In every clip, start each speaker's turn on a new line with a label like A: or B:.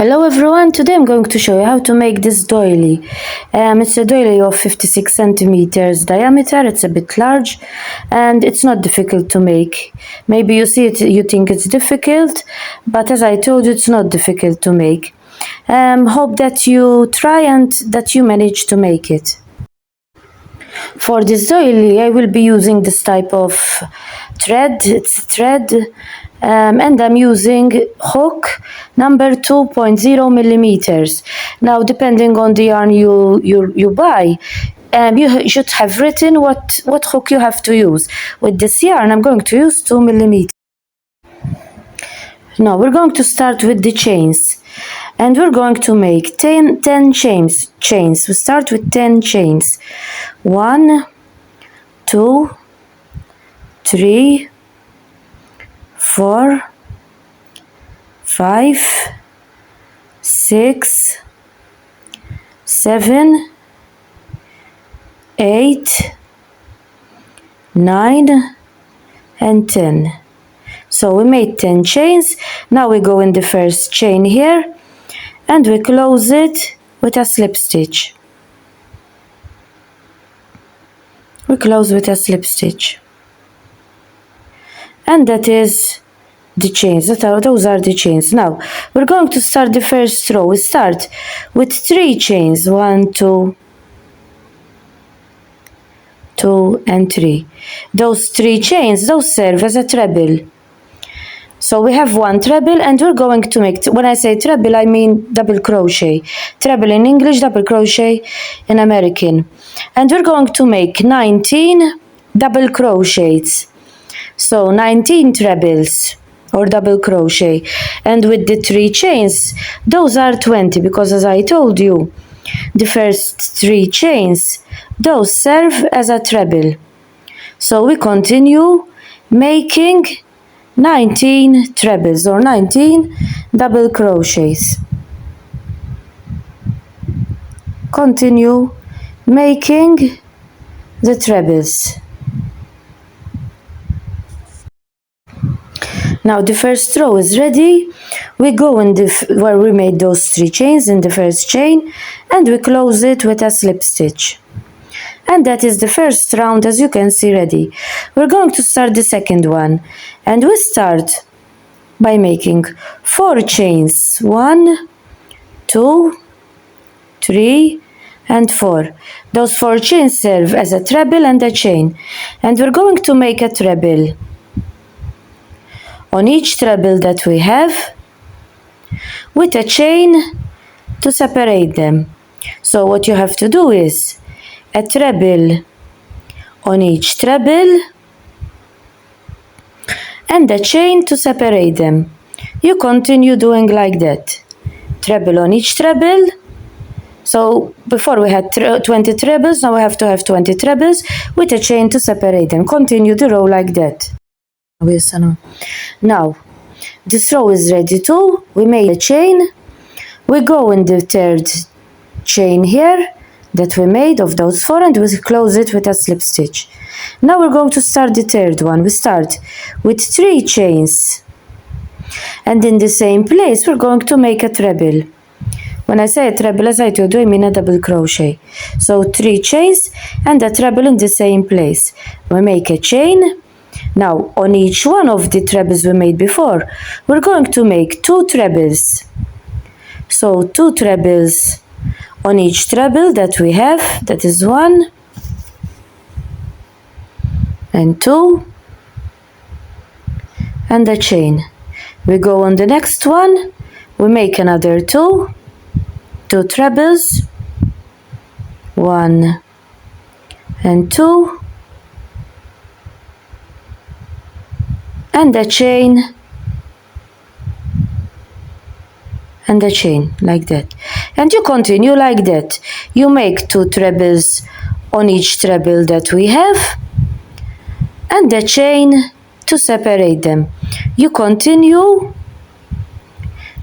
A: Hello everyone, today I'm going to show you how to make this doily. It's a doily of 56 centimeters diameter. It's a bit large and it's not difficult to make. Maybe you see it, you think it's difficult, but as I told you, it's not difficult to make. Hope that you try and that you manage to make it. For this doily, I will be using this type of thread. It's thread. And I'm using hook number 2.0 millimeters. Now, depending on the yarn you buy, you should have written what hook you have to use. With this yarn, I'm going to use 2 millimeters. Now, we're going to start with the chains. And we're going to make 10 chains. We start with 10 chains. 1, 2, 3, 4, 5, 6, 7, 8, 9, and 10. So we made 10 chains. Now we go in the first chain here and we close it with a slip stitch. We close with a slip stitch. And that is the chains. Those are the chains. Now we're going to start the first row. We start with 3 chains. 1, 2, 2, and 3. Those 3 chains, those serve as a treble. So we have 1 treble, and we're going to make, when I say treble, I mean double crochet. Treble in English, double crochet in American. And we're going to make 19 double crochets. So 19 trebles or double crochet, and with the 3 chains, those are 20, because as I told you, the first 3 chains, those serve as a treble. So we continue making 19 trebles or 19 double crochets. Continue making the trebles. Now the first row is ready. We go in where we made those 3 chains in the first chain, and we close it with a slip stitch. And that is the first round, as you can see, ready. We're going to start the second one, and we start by making 4 chains. 1, 2, 3, and 4. Those 4 chains serve as a treble and a chain, and we're going to make a treble. On each treble that we have, with a chain to separate them. So what you have to do is a treble on each treble and a chain to separate them. You continue doing like that. Treble on each treble. So before we had 20 trebles, now we have to have 20 trebles with a chain to separate them. Continue the row like that. Now this row is ready too. We made a chain. We go in the third chain here that we made of those 4, and we close it with a slip stitch. Now we're going to start the third one. We start with 3 chains, and in the same place we're going to make a treble. When I say a treble, as I told you, I mean a double crochet. So 3 chains and a treble in the same place. We make a chain. Now on each one of the trebles we made before, we're going to make 2 trebles. So 2 trebles on each treble that we have. That is 1 and 2 and a chain. We go on the next one. We make another 2 trebles, 1 and 2, and a chain, and a chain like that. And you continue like that. You make 2 trebles on each treble that we have, and a chain to separate them. You continue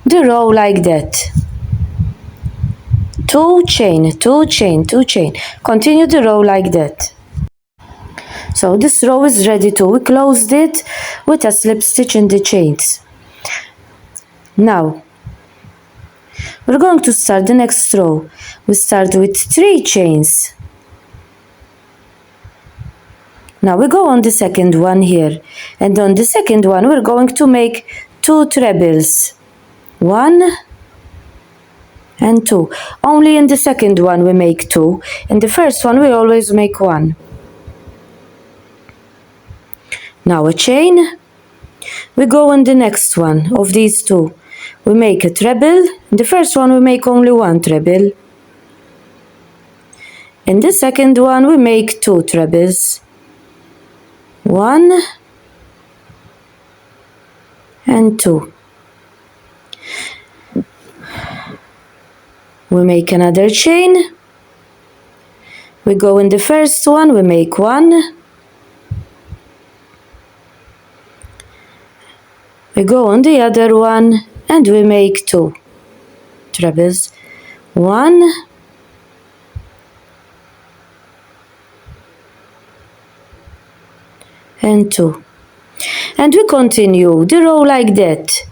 A: the row like that. 2 chain, 2 chain, 2 chain. Continue the row like that. So this row is ready too. We closed it with a slip stitch in the chains. Now We're going to start the next row. We start with 3 chains. Now we go on the second one here, and on the second one we're going to make 2 trebles, 1 and 2. Only in the second one we make 2. In the first one we always make 1. Now a chain. We go on the next one of these 2. We make a treble. In the first one we make only 1 treble. In the second one we make 2 trebles, 1 and 2. We make another chain. We go in the first one, we make 1. We go on the other one and we make 2 trebles, 1 and 2. And we continue the row like that.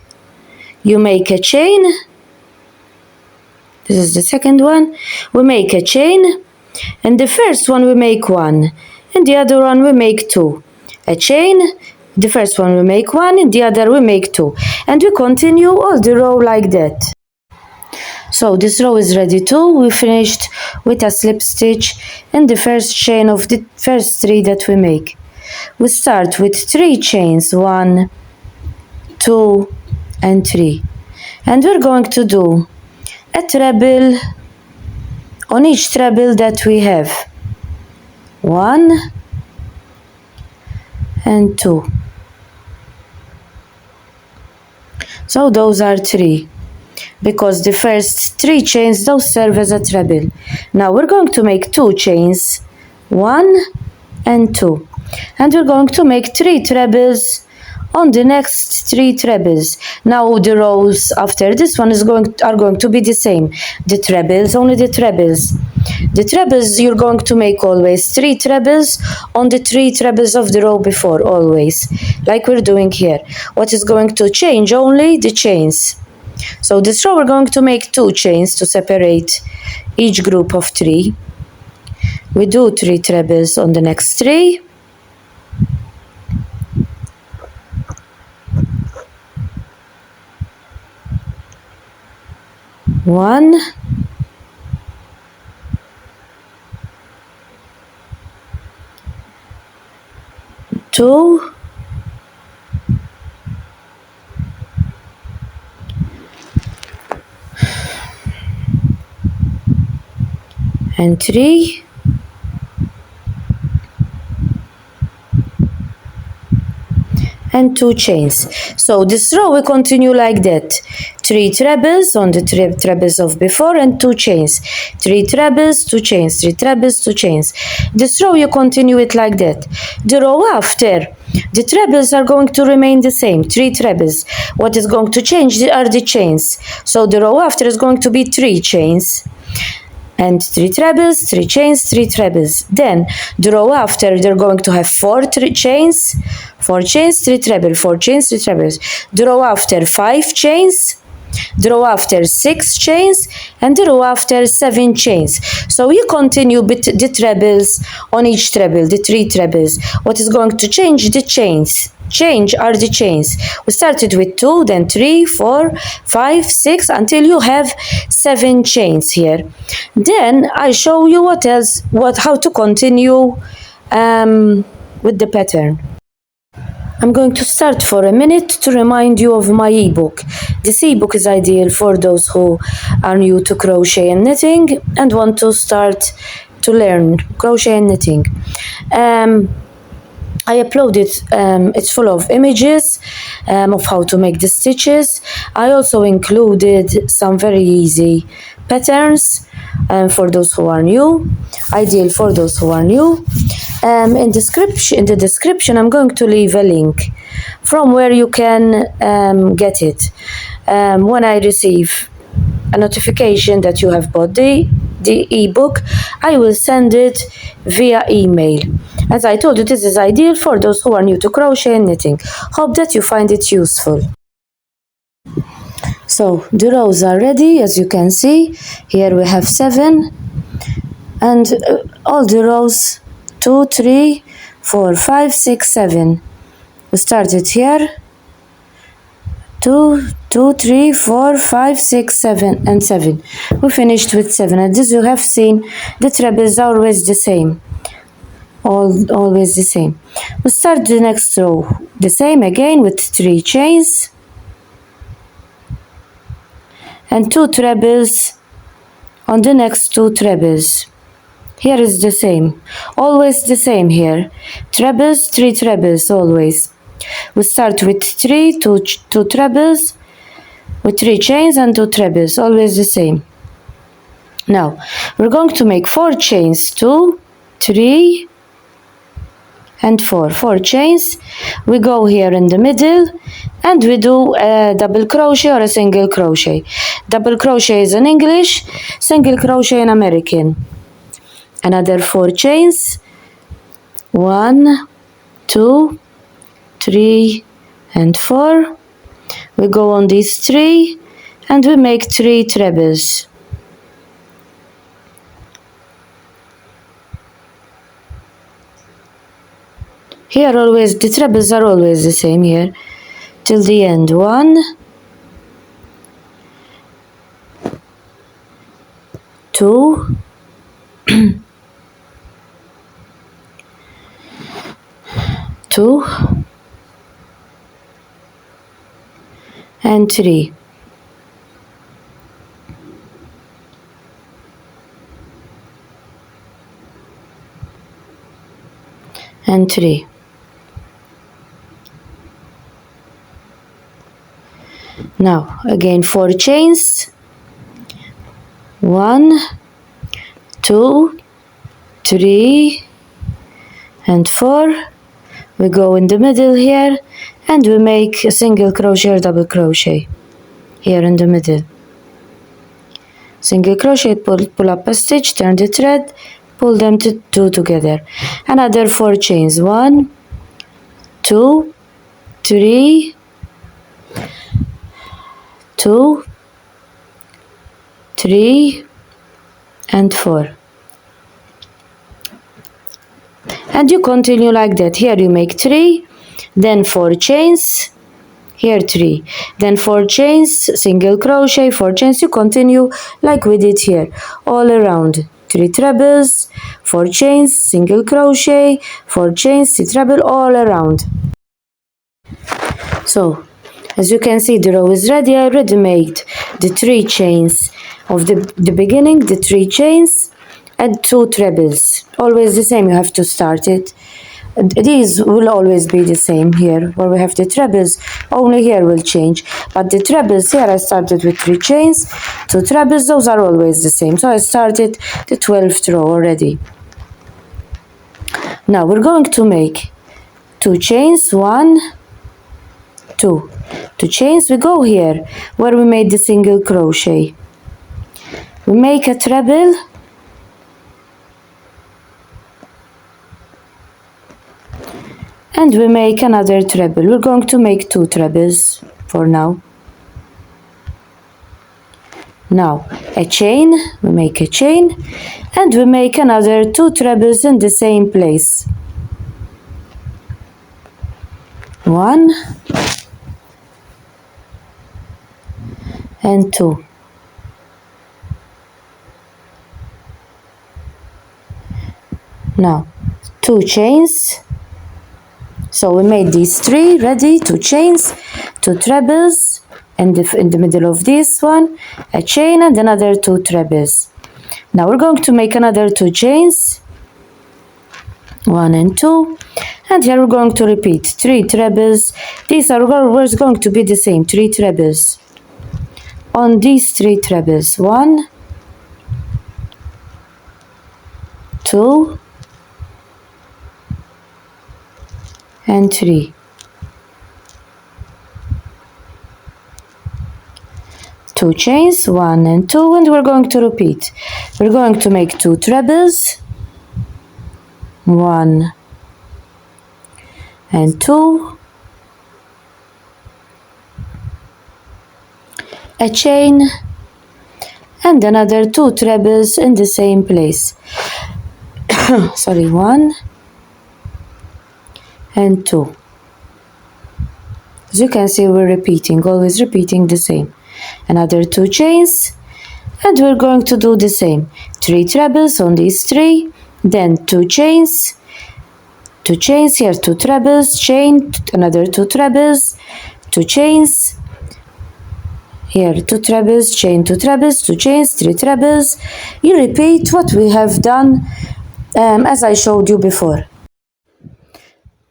A: You make a chain. This is the second one. We make a chain. In the first one we make 1. In the other one we make 2. A chain. The first one we make 1. In the other we make 2. And we continue all the row like that. So this row is ready too. We finished with a slip stitch in the first chain of the first 3 that we make. We start with 3 chains, 1, 2 and 3, and we're going to do a treble on each treble that we have, 1 and 2. So those are 3, because the first 3 chains, those serve as a treble. Now we're going to make 2 chains, 1 and 2. And we're going to make 3 trebles on the next 3 trebles. Now the rows after this one are going to be the same. The trebles, only the trebles. The trebles you're going to make always 3 trebles on the 3 trebles of the row before, always, like we're doing here. What is going to change? Only the chains. So this row we're going to make 2 chains to separate each group of 3. We do 3 trebles on the next 3. One, 2, and 3, and 2 chains. So this row we continue like that. 3 trebles on the trebles of before and 2 chains. 3 trebles, 2 chains, 3 trebles, 2 chains. This row you continue it like that. The row after, the trebles are going to remain the same, 3 trebles. What is going to change are the chains. So the row after is going to be 3 chains. And 3 trebles, 3 chains, 3 trebles. Then the row after they're going to have 4 chains, 4 chains, 3 trebles, 4 chains, 3 trebles. The row after 5 chains, the row after 6 chains, and the row after 7 chains. So you continue with the trebles on each treble, the 3 trebles. What is going to change? The chains. Change are the chains. We started with 2, then 3, 4, 5, 6 until you have 7 chains here. Then I show you how to continue with the pattern. I'm going to start for a minute to remind you of my ebook. This ebook is ideal for those who are new to crochet and knitting and want to start to learn crochet and knitting. I uploaded, it's full of images of how to make the stitches. I also included some very easy patterns for those who are new, ideal for those who are new. In the description I'm going to leave a link from where you can get it. When I receive a notification that you have bought the ebook, I will send it via email. As I told you, this is ideal for those who are new to crochet and knitting. Hope that you find it useful. So the rows are ready. As you can see, here we have 7, and all the rows 2, 3, 4, 5, 6, 7. We started here 2, 2, 3, 4, 5, 6, 7, and 7. We finished with 7, and as you have seen, the trebles are always the same. Always the same. We start the next row the same again with 3 chains and 2 trebles on the next 2 trebles. Here is the same, always the same here. Trebles, 3 trebles always. We start with 3, 2 trebles, with 3 chains and 2 trebles, always the same. Now we're going to make 4 chains, 2, 3, and 4 chains. We go here in the middle and we do a double crochet or a single crochet. Double crochet is in English, single crochet in American. Another 4 chains, 1, 2, 3, and 4. We go on these 3 and we make 3 trebles. Here always the trebles are always the same here till the end. 1, 2, 2, and 3. And 3. Now again 4 chains, 1, 2, 3, and 4. We go in the middle here and we make a single crochet or double crochet here in the middle. Single crochet, pull up a stitch, turn the thread, pull them two together. Another 4 chains, 1, 2, 3, 2, 3, and 4. And you continue like that. Here you make 3, then 4 chains, here 3, then 4 chains, single crochet, 4 chains. You continue like we did here, all around. 3 trebles, 4 chains, single crochet, 4 chains, 3 treble, all around. So as you can see, the row is ready. I already made the 3 chains of the beginning, the 3 chains and 2 trebles. Always the same, you have to start it. These will always be the same here, where we have the trebles, only here will change. But the trebles here, I started with 3 chains, 2 trebles, those are always the same. So I started the 12th row already. Now we're going to make 2 chains, 1, 2. 2 chains, we go here, where we made the single crochet. We make a treble, and we make another treble. We're going to make 2 trebles for now. Now a chain, we make a chain, and we make another 2 trebles in the same place. 1 and 2. Now 2 chains. So we made these 3 ready, 2 chains, 2 trebles, and in the middle of this one, a chain and another 2 trebles. Now we're going to make another 2 chains, 1 and 2, and here we're going to repeat 3 trebles. These are always going to be the same, 3 trebles. On these 3 trebles, 1, 2, and 3. 2 chains, 1 and 2, and we're going to repeat. We're going to make 2 trebles, 1 and 2, a chain, and another 2 trebles in the same place. Sorry, 1 and 2. As you can see, we're repeating, always repeating the same. Another 2 chains, and we're going to do the same. 3 trebles on these 3, then 2 chains, 2 chains here, 2 trebles, chain, another 2 trebles, 2 chains, here 2 trebles, chain, 2 trebles, 2 chains, 3 trebles. You repeat what we have done as I showed you before.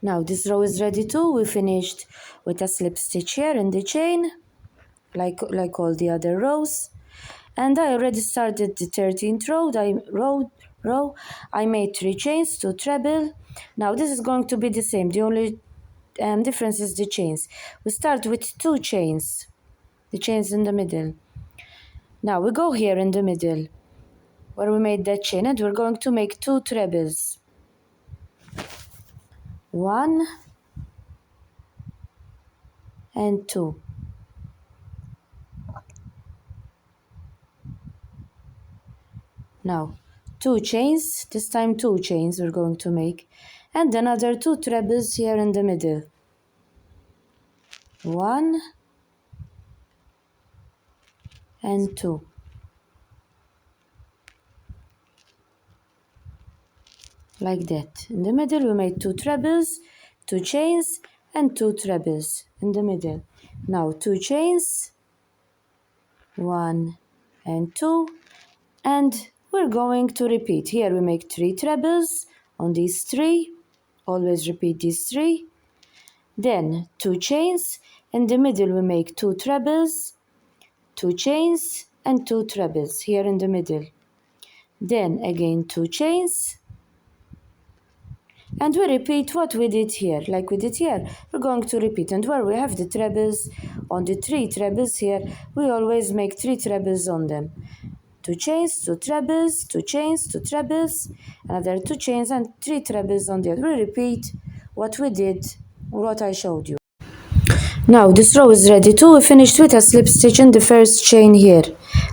A: Now this row is ready too. We finished with a slip stitch here in the chain, like all the other rows. And I already started the 13th row. I made 3 chains, 2 treble. Now this is going to be the same. The only difference is the chains. We start with 2 chains, the chains in the middle. Now we go here in the middle where we made that chain, and we're going to make 2 trebles. 1 and 2. Now 2 chains, this time 2 chains we're going to make, and another 2 trebles here in the middle. 1 and 2. Like that. In the middle we made 2 trebles, 2 chains, and 2 trebles in the middle. Now 2 chains, 1 and 2, and we're going to repeat. Here we make 3 trebles on these 3, always repeat these 3, then 2 chains, in the middle we make 2 trebles, 2 chains, and 2 trebles here in the middle, then again 2 chains, and we repeat what we did here. Like we did here, we're going to repeat, and where we have the trebles, on the 3 trebles here, we always make 3 trebles on them. 2 chains, 2 trebles, 2 chains, 2 trebles, another 2 chains, and 3 trebles on the other. We repeat what we did, what I showed you. Now this row is ready too. We finished with a slip stitch in the first chain here,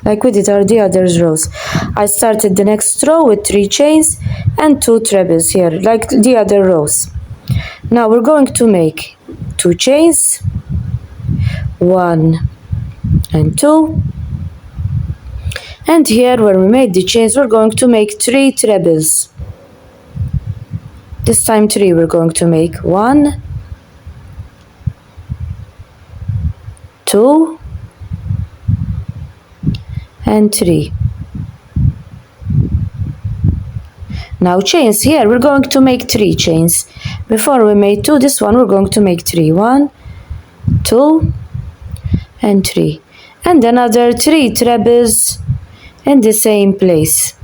A: like we did all the other rows. I started the next row with 3 chains and 2 trebles here, like the other rows. Now we're going to make 2 chains, 1 and 2, and here where we made the chains we're going to make 3 trebles. This time 3 we're going to make 1, 2 and 3. Now chains, here we're going to make 3 chains. Before we made 2, this one we're going to make 3. 1, 2 and 3, and another 3 trebles in the same place.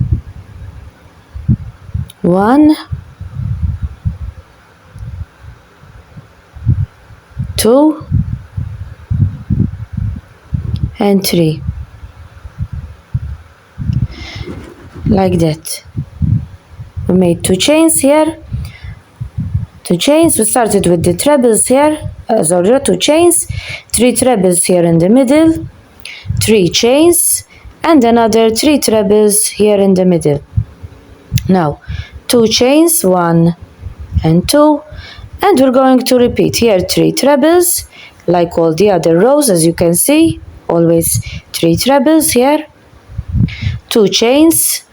A: 1, 2 and 3, like that. We made 2 chains here, 2 chains. We started with the trebles here, as already 2 chains, 3 trebles here in the middle, 3 chains, and another 3 trebles here in the middle. Now 2 chains, 1 and 2, and we're going to repeat here 3 trebles, like all the other rows, as you can see, always 3 trebles here, 2 chains,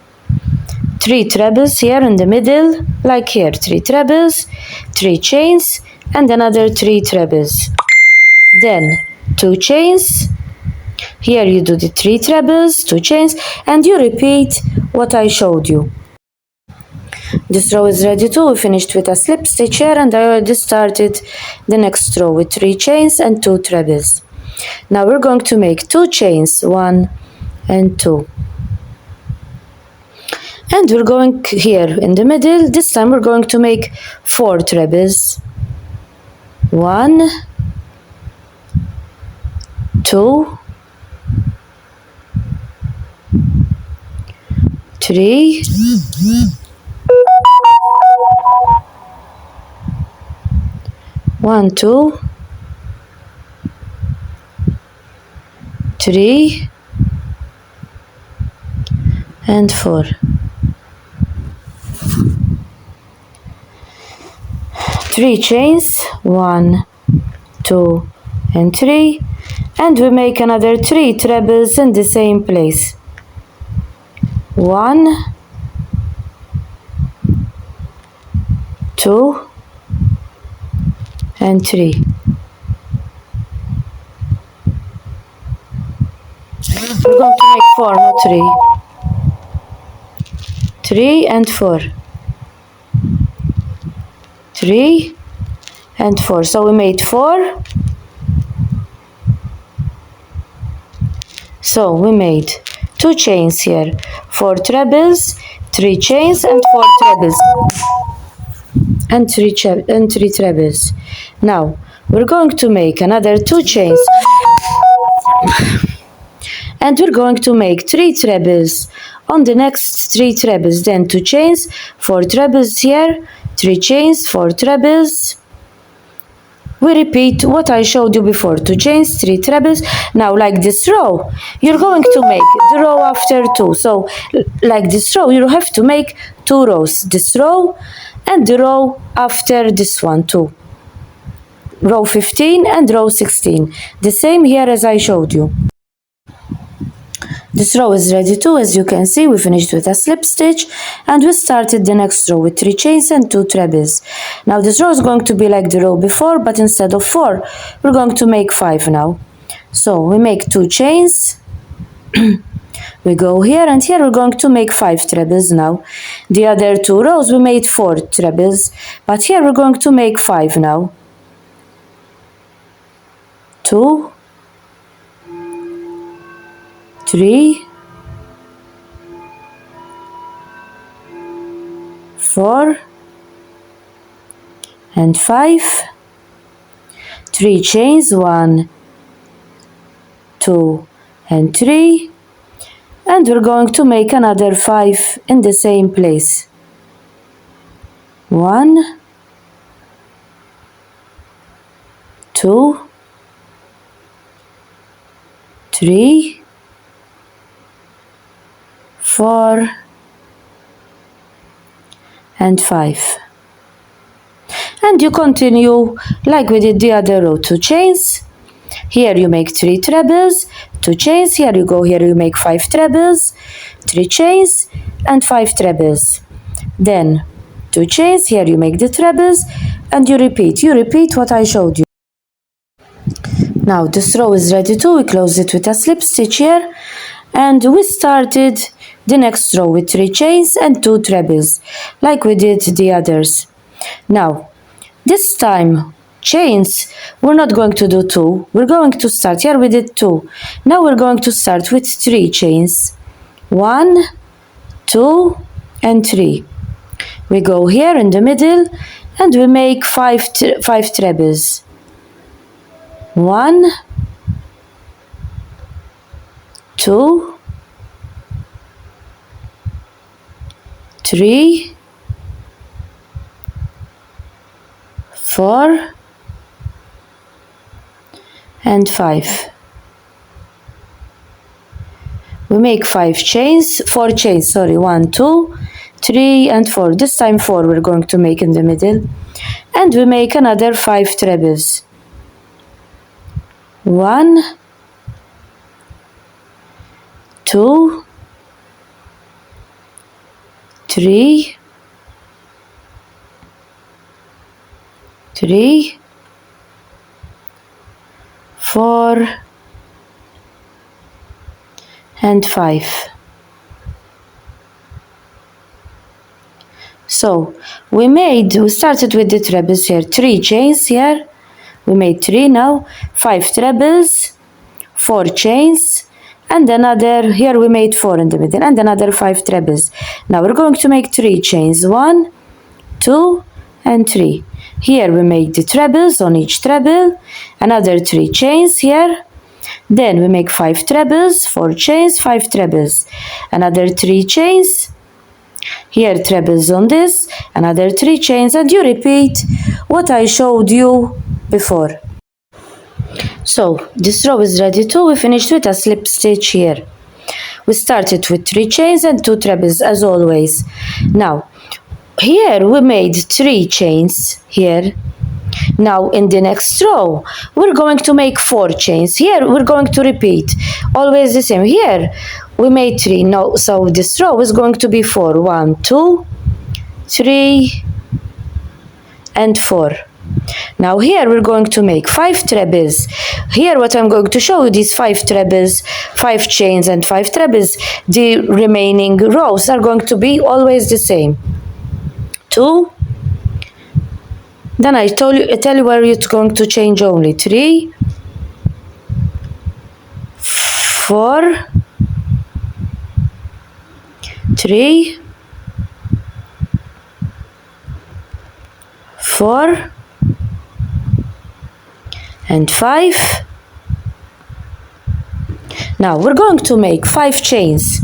A: 3 trebles here in the middle, like here, 3 trebles, 3 chains, and another 3 trebles. Then 2 chains, here you do the 3 trebles, 2 chains, and you repeat what I showed you. This row is ready too. We finished with a slip stitch here, and I already started the next row with 3 chains and 2 trebles. Now we're going to make 2 chains, 1 and 2. And we're going here in the middle. This time we're going to make 4 trebles. 1, 2, 3, 1, 2, 3 and 4. 3 chains, 1, 2 and 3, and we make another 3 trebles in the same place. 1, 2 and 3. We're going to make 4, not 3. 3 and 4. 3 and 4. So we made 4. So we made 2 chains here, 4 trebles, 3 chains and 4 trebles, and 3 trebles. Now we're going to make another 2 chains, and we're going to make 3 trebles on the next 3 trebles, then 2 chains, 4 trebles here, 3 chains, 4 trebles. We repeat what I showed you before, 2 chains, 3 trebles. Now like this row, you're going to make the row after 2. So like this row, you have to make 2 rows, this row and the row after this one too. Row 15 and row 16. The same here as I showed you. This row is ready too. As you can see, we finished with a slip stitch and we started the next row with 3 chains and 2 trebles. Now this row is going to be like the row before, but instead of 4, we're going to make 5 now. So we make 2 chains, we go here and here we're going to make 5 trebles now. The other 2 rows we made 4 trebles, but here we're going to make 5 now. 2, 3, 4 and 5. 3 chains, 1, 2 and 3, and we're going to make another 5 in the same place. 1, 2, 3, 4 and 5. And you continue like we did the other row. 2 chains, here you make 3 trebles, 2 chains, here you go, here you make 5 trebles, 3 chains and 5 trebles. Then 2 chains, here you make the trebles and you repeat what I showed you. Now this row is ready too. We close it with a slip stitch here and we started the next row with 3 chains and 2 trebles like we did the others. Now this time chains, we're not going to do 2, we're going to start, here we did 2, now we're going to start with 3 chains, 1, 2 and 3. We go here in the middle and we make 5 trebles. 1, 2, 3, 4 and 5. We make 4 chains, 1, 2, 3 and 4. This time 4 we're going to make in the middle, and we make another 5 trebles. 1, 2, 3, 4 and 5. So we started with the trebles here, 3 chains here, we made 3 now, 5 trebles, 4 chains, and another, here we made 4 in the middle, and another 5 trebles. Now we're going to make 3 chains, 1, 2 and 3. Here we make the trebles on each treble, another 3 chains here, then we make 5 trebles, 4 chains, 5 trebles, another 3 chains, here trebles on this, another 3 chains, and you repeat what I showed you before. So this row is ready too. We finished with a slip stitch here. We started with 3 chains and 2 trebles as always. Now here we made 3 chains here. Now in the next row we're going to make 4 chains. Here we're going to repeat always the same. Here we made 3. No, so this row is going to be 4. 1, 2, 3 and 4. Now here we're going to make 5 trebles. Here what I'm going to show you, these 5 trebles, 5 chains and 5 trebles. The remaining rows are going to be always the same. 2. Then I tell you where it's going to change only. 3, 4, 3, 4 and 5. Now we're going to make 5 chains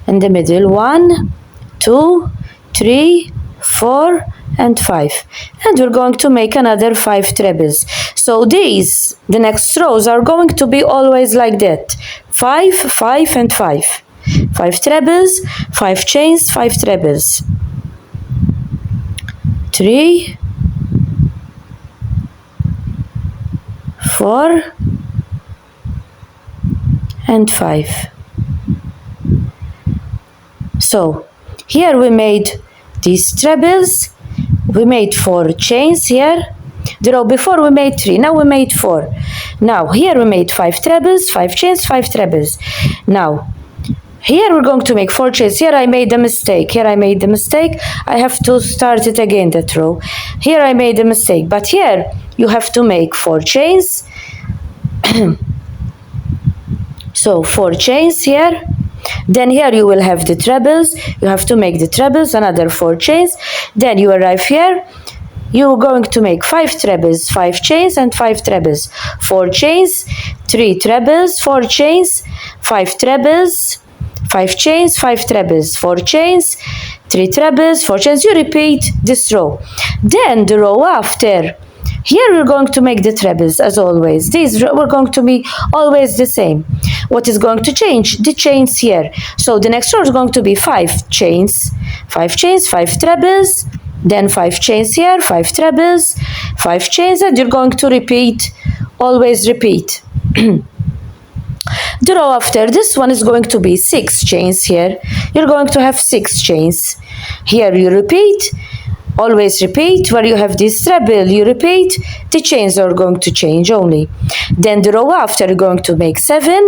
A: in the middle. 1, 2, 3, 4 and 5, and we're going to make another 5 trebles. So these, the next rows are going to be always like that. 5, 5 and 5. 5 trebles, 5 chains, 5 trebles. 3, 4 and 5. So here we made these trebles. We made 4 chains here. The row before we made 3. Now we made 4. Now here we made 5 trebles, 5 chains, 5 trebles. Now here we're going to make 4 chains. Here I made a mistake. I have to start it again, that row. Here I made a mistake, but here you have to make 4 chains. So 4 chains here. Then here you will have the trebles. You have to make the trebles, another 4 chains. Then you arrive here. You're going to make 5 trebles, 5 chains and 5 trebles. 4 chains, 3 trebles, 4 chains, 5 trebles, 5 chains, 5 trebles, 4 chains, 3 trebles, 4 chains. You repeat this row. Then the row after, here we're going to make the trebles as always. These were going to be always the same. What is going to change? The chains here. So the next row is going to be 5 chains, 5 chains, 5 trebles, then 5 chains here, 5 trebles, 5 chains, and you're going to repeat, always repeat. The row after this one is going to be 6 chains here. You're going to have 6 chains. Here you repeat, always repeat. Where you have this treble, you repeat. The chains are going to change only. Then the row after, you're going to make 7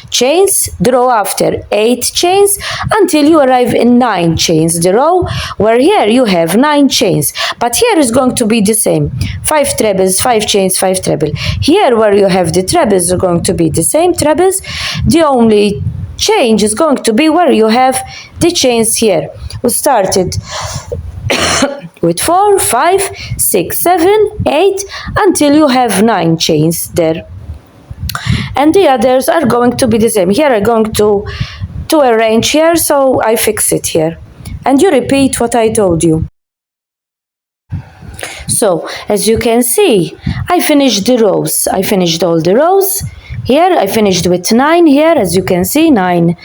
A: chains. The row after 8 chains until you arrive in 9 chains. The row where here you have 9 chains, but here is going to be the same. 5 trebles, 5 chains, 5 treble. Here where you have the trebles are going to be the same trebles. The only change is going to be where you have the chains here. We started with 4, 5, 6, 7, 8 until you have 9 chains there. And the others are going to be the same. Here I'm going to arrange here, so I fix it here. And you repeat what I told you. So, as you can see, I finished the rows. I finished all the rows. Here I finished with 9 here, as you can see, 9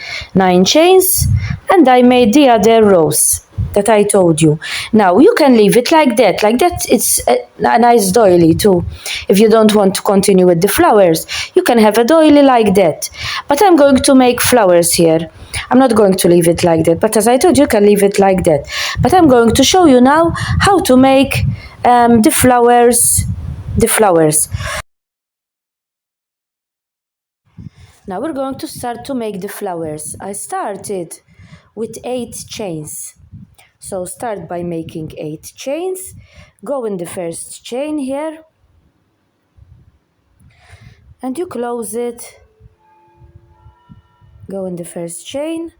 A: chains. And I made the other rows that I told you. Now you can leave it like that. Like that, it's a nice doily too. If you don't want to continue with the flowers, you can have a doily like that. But I'm going to make flowers here. I'm not going to leave it like that, but as I told you, you can leave it like that. But I'm going to show you now how to make the flowers. Now we're going to start to make the flowers. I started with 8 chains. So start by making 8 chains. Go in the first chain here. And you close it. Go in the first chain.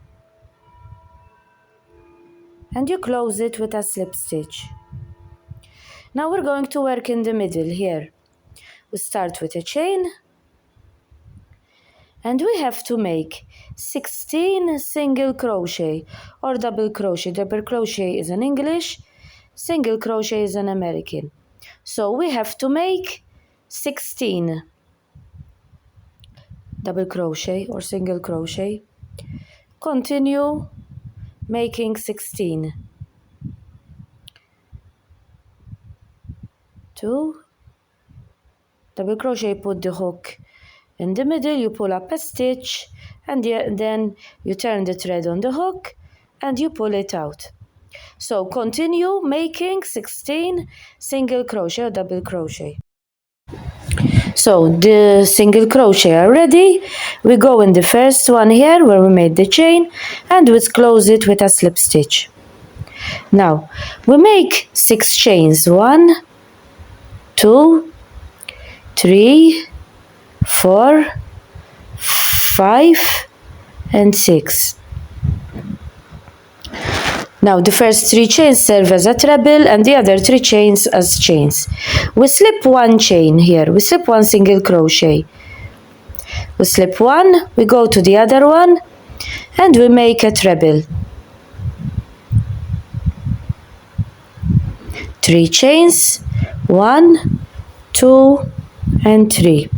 A: And you close it with a slip stitch. Now we're going to work in the middle here. We start with a chain. And we have to make 16 single crochet or double crochet. Double crochet is in English, single crochet is in American. So we have to make 16. double crochet or single crochet, continue making 16, 2, double crochet, put the hook in the middle, you pull up a stitch, and then you turn the thread on the hook and you pull it out. So continue making 16 single crochet or double crochet. So the single crochet are ready. We go in the first one here where we made the chain, and we close it with a slip stitch. Now we make 6 chains, 1, 2, 3, 4, 5 and 6. Now the first 3 chains serve as a treble and the other 3 chains as chains. We slip 1 chain here, we slip 1 single crochet. We slip 1, we go to the other one and we make a treble. 3 chains, 1, 2 and 3.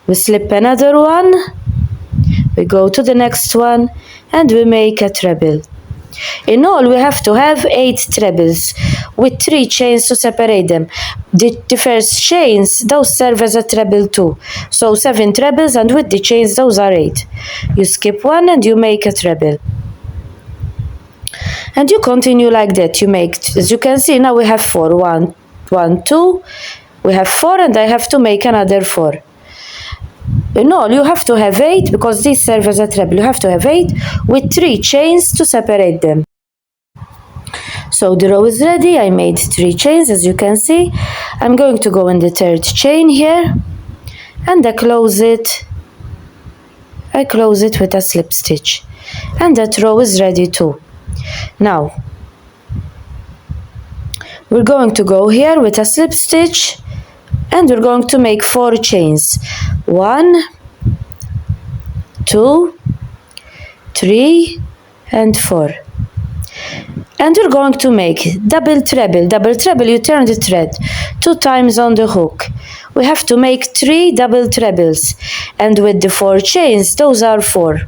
A: We slip another one, we go to the next one and we make a treble. In all we have to have 8 trebles with 3 chains to separate them. The first chains, those serve as a treble too. So 7 trebles, and with the chains those are 8. You skip 1 and you make a treble. And you continue like that. You make, as you can see, now we have 4. 1, 1, 2. We have 4 and I have to make another 4. In all you have to have 8 because these serve as a treble. You have to have 8 with 3 chains to separate them. So the row is ready. I made 3 chains, as you can see. I'm going to go in the 3rd chain here and I close it with a slip stitch, and that row is ready too. Now we're going to go here with a slip stitch and we're going to make 4 chains. 1, 2, 3 and 4. And we're going to make double treble. Double treble, you turn the thread 2 times on the hook. We have to make 3 double trebles, and with the 4 chains those are 4.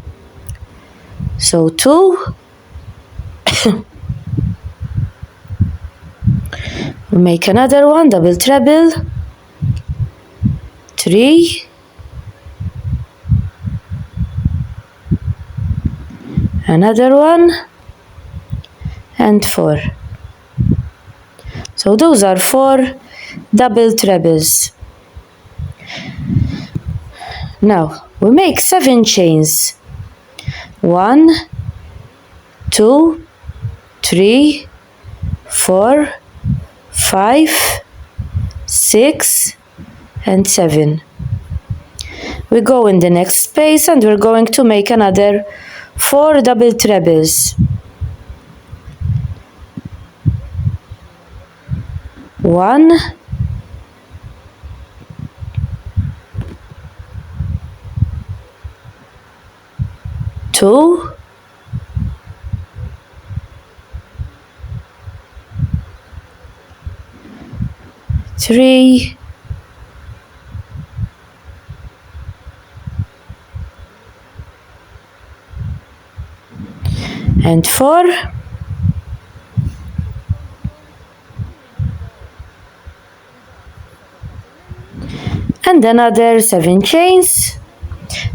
A: So 2 we make another one, double treble, 3, another one and 4. So those are 4 double trebles. Now we make 7 chains. 1, 2, 3, 4, 5, 6 and 7. We go in the next space and we're going to make another 4 double trebles. 1, 2, 3, and 4, and another 7 chains.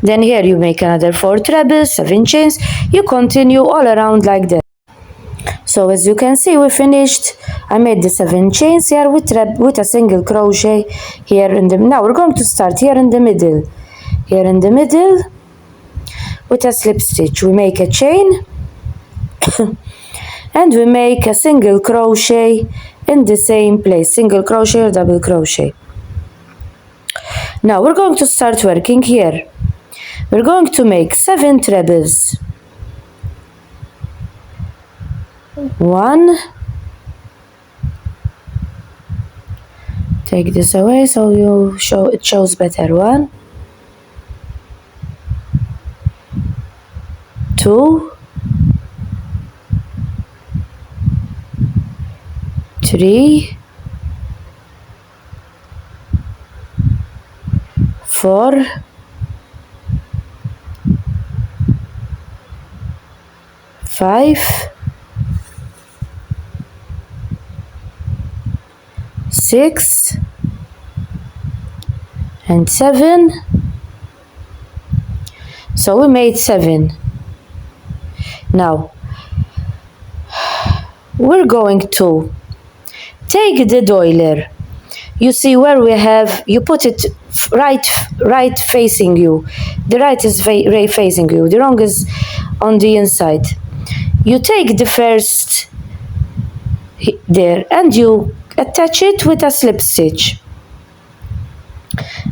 A: Then here you make another 4 trebles, 7 chains. You continue all around like that. So as you can see, we finished. I made the 7 chains here with a single crochet here in the. Now we're going to start here in the middle. Here in the middle with a slip stitch. We make a chain and we make a single crochet in the same place. Single crochet or double crochet. Now we're going to start working here. We're going to make 7 trebles. 1, take this away so it shows better. 1, 2, 3, 4, 5, 6 and 7. So we made 7. Now we're going to take the doiler. You see where we have, you put it right facing you. The right is facing you, the wrong is on the inside. You take the first there and you attach it with a slip stitch.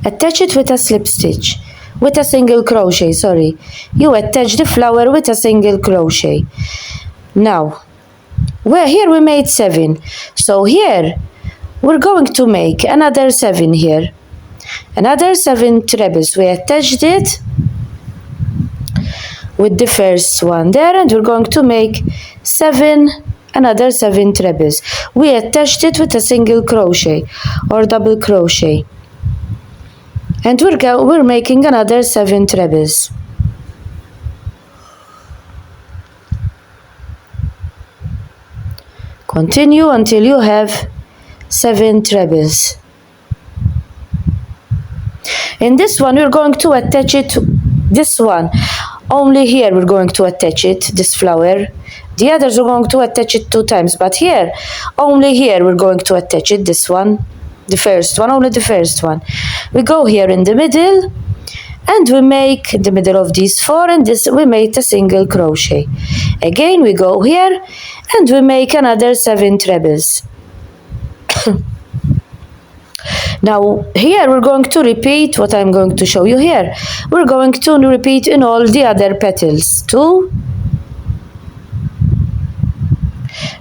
A: Attach it with a slip stitch, with a single crochet, sorry. You attach the flower with a single crochet. Now, here we made 7. So here, we're going to make another 7 here. Another 7 trebles. We attached it with the first one there, and we're going to make another 7 trebles. We attached it with a single crochet or double crochet. And we're making another 7 trebles. Continue until you have 7 trebles. In this one, we're going to attach it to this one. Only here we're going to attach it, this flower. The others are going to attach it 2 times, but here, only here we're going to attach it, this one. The first one, only the first one. We go here in the middle and we make the middle of these 4, and this we made a single crochet. Again we go here and we make another 7 trebles. Now here we're going to repeat what I'm going to show you here. We're going to repeat in all the other petals. 2.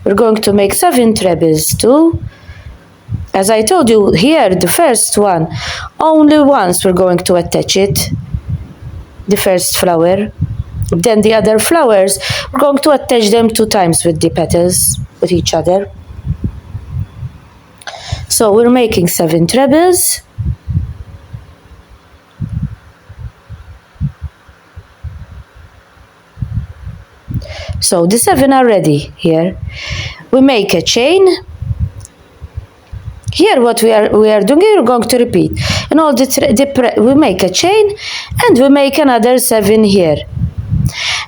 A: We're going to make 7 trebles. 2. As I told you here, the first one, only once we're going to attach it, the first flower. Then the other flowers, we're going to attach them 2 times with the petals, with each other. So we're making 7 trebles. So the 7 are ready here. We make a chain. Here what we are doing, we're going to repeat. In all we make a chain and we make another 7 here.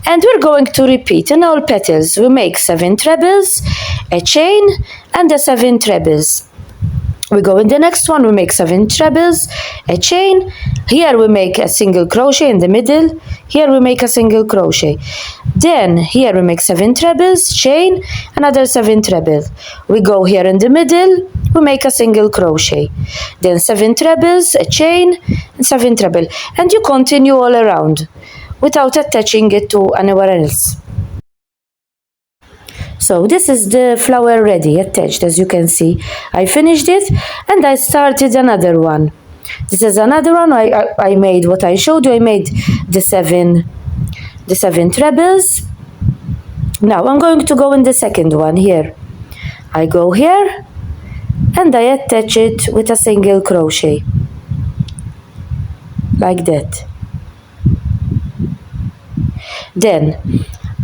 A: And we're going to repeat in all petals. We make 7 trebles, a chain and a 7 trebles. We go in the next one, we make 7 trebles, a chain. Here we make a single crochet in the middle. Here we make a single crochet. Then here we make 7 trebles, chain, another 7 trebles. We go here in the middle, we make a single crochet. Then 7 trebles, a chain, and 7 trebles. And you continue all around without attaching it to anywhere else. So this is the flower ready, attached, as you can see. I finished it and I started another one. This is another one. I made what I showed you. I made the 7 trebles. Now I'm going to go in the second one here. I go here and I attach it with a single crochet, like that. Then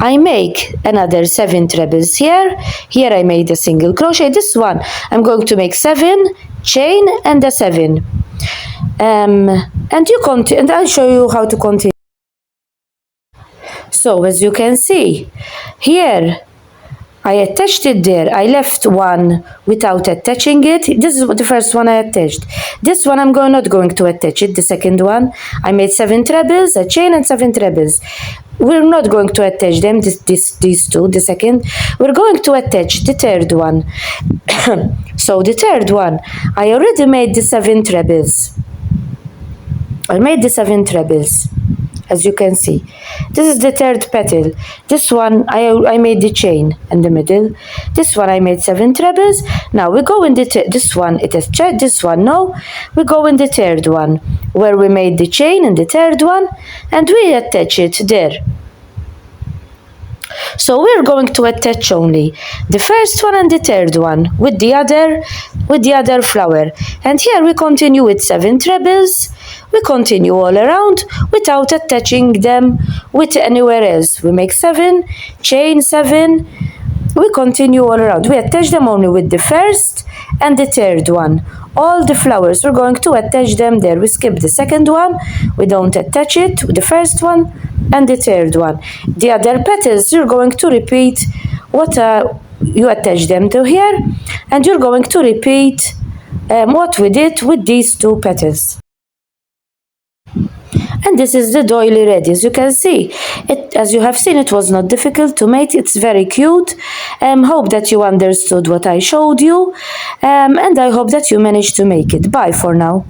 A: I make another 7 trebles here. Here I made a single crochet. This one I'm going to make 7, chain and a 7. And you continue, and I'll show you how to continue. So as you can see, here I attached it there. I left one without attaching it. This is the first one I attached. This one I'm not going to attach it. The second one I made 7 trebles, a chain and 7 trebles. We're not going to attach them, these two, the second. We're going to attach the third one. So the third one, I already made the 7 trebles. I made the 7 trebles, as you can see. This is the third petal. This one, I made the chain in the middle. This one I made 7 trebles. Now we go in this one, it is this one, no. We go in the third one, where we made the chain in the third one, and we attach it there. So we're going to attach only the first one and the third one with the other flower. And here we continue with 7 trebles. We continue all around without attaching them with anywhere else. We make 7, chain 7. We continue all around. We attach them only with the first and the third one. All the flowers, we're going to attach them there. We skip the second one. We don't attach it with the first one and the third one. The other petals, you're going to repeat what you attach them to here, and you're going to repeat what we did with these 2 petals. And this is the doily ready. As you can see, as you have seen, it was not difficult to make. It's very cute. Hope that you understood what I showed you, and I hope that you managed to make it. Bye for now.